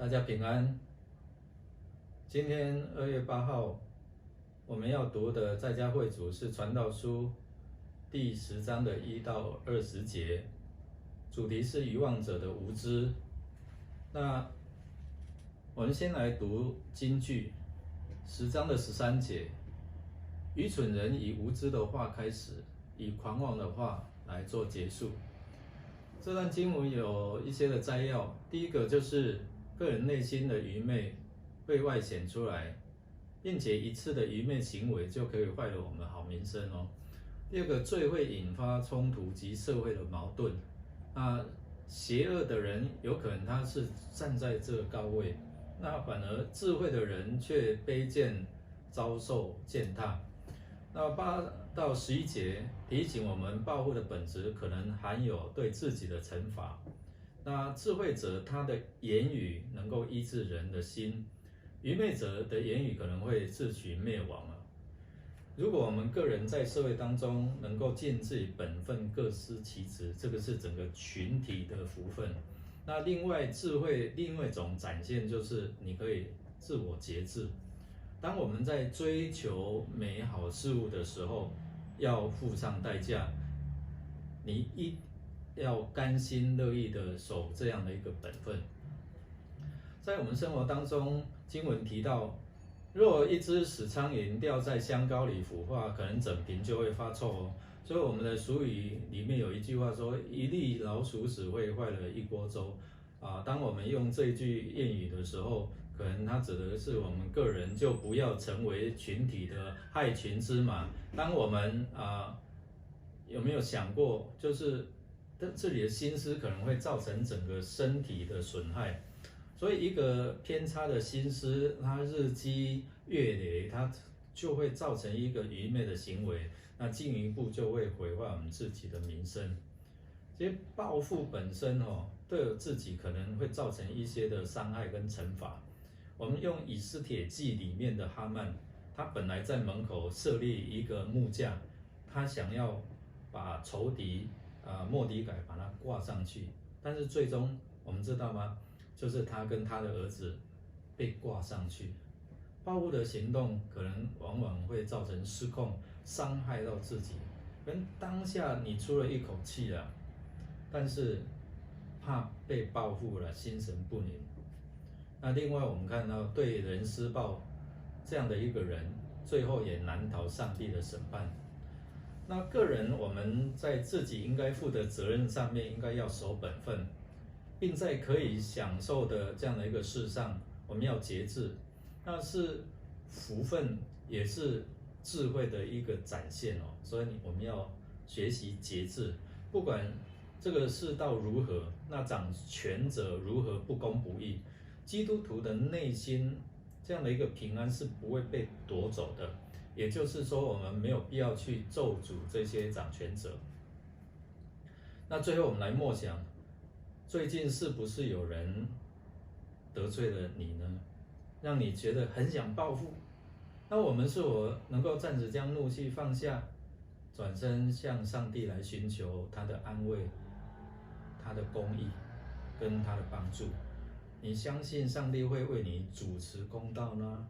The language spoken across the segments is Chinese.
大家平安。今天2月8号，我们要读的在家会主是传道书第10章的1到20节，主题是愚妄者的无知。那我们先来读金句，10章的13节：愚蠢人以无知的话开始，以狂妄的话来做结束。这段经文有一些的摘要，第一个就是个人内心的愚昧会外显出来，并且一次的愚昧行为就可以坏了我们的好名声哦。第二个，罪会引发冲突及社会的矛盾。那邪恶的人有可能他是站在这个高位，那反而智慧的人却卑贱，遭受践踏。那8到11节提醒我们，报复的本质可能含有对自己的惩罚。那智慧者他的言语能够医治人的心，愚昧者的言语可能会自取灭亡了。如果我们个人在社会当中能够尽自己本分，各司其职，这个是整个群体的福分。那另外智慧另外一种展现就是你可以自我节制。当我们在追求美好事物的时候，要付上代价，你要甘心乐意的守这样的一个本分。在我们生活当中，经文提到，若一只死苍蝇掉在香膏里腐化，可能整瓶就会发臭哦。所以我们的俗语里面有一句话说，一粒老鼠屎会坏了一锅粥啊。当我们用这一句谚语的时候，可能它指的是我们个人就不要成为群体的害群之马。当我们有没有想过，就是这里的心思可能会造成整个身体的损害。所以一个偏差的心思，它日积月累，它就会造成一个愚昧的行为，那进一步就会毁坏我们自己的名声。其实报复本身对自己可能会造成一些的伤害跟惩罚。我们用以斯帖记里面的哈曼，他本来在门口设立一个木架，他想要把仇敌末底改把他挂上去，但是最终我们知道吗？就是他跟他的儿子被挂上去。报复的行动可能往往会造成失控，伤害到自己。跟当下你出了一口气了，但是怕被报复了，心神不宁。那另外我们看到对人施暴这样的一个人，最后也难逃上帝的审判。那个人我们在自己应该负的责任上面，应该要守本分，并在可以享受的这样的一个事上，我们要节制。那是福分，也是智慧的一个展现哦。所以我们要学习节制，不管这个世道如何，那掌权者如何不公不义，基督徒的内心这样的一个平安是不会被夺走的。也就是说，我们没有必要去咒诅这些掌权者。那最后我们来默想，最近是不是有人得罪了你呢？让你觉得很想报复？那我们是否能够暂时将怒气放下，转身向上帝来寻求他的安慰、他的公义跟他的帮助？你相信上帝会为你主持公道呢？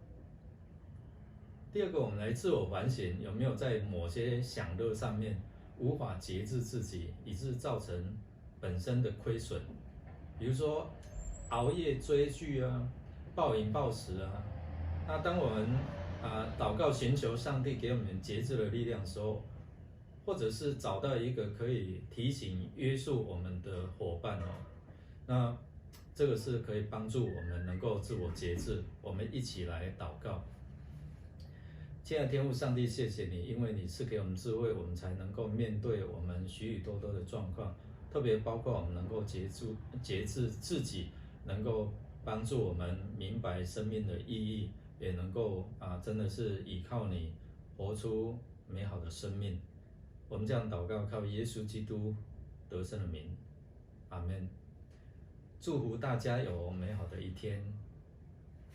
第二个，我们来自我反省，有没有在某些享乐上面无法节制自己，以致造成本身的亏损？比如说熬夜追剧啊，暴饮暴食啊。那当我们祷告寻求上帝给我们节制的力量的时候，或者是找到一个可以提醒约束我们的伙伴那这个是可以帮助我们能够自我节制。我们一起来祷告。亲爱的天父上帝，谢谢你，因为你是给我们智慧，我们才能够面对我们许多的状况，特别包括我们能够节制自己，能够帮助我们明白生命的意义，也能够真的是依靠你活出美好的生命。我们这样祷告，靠耶稣基督得胜的名，阿们。祝福大家有美好的一天。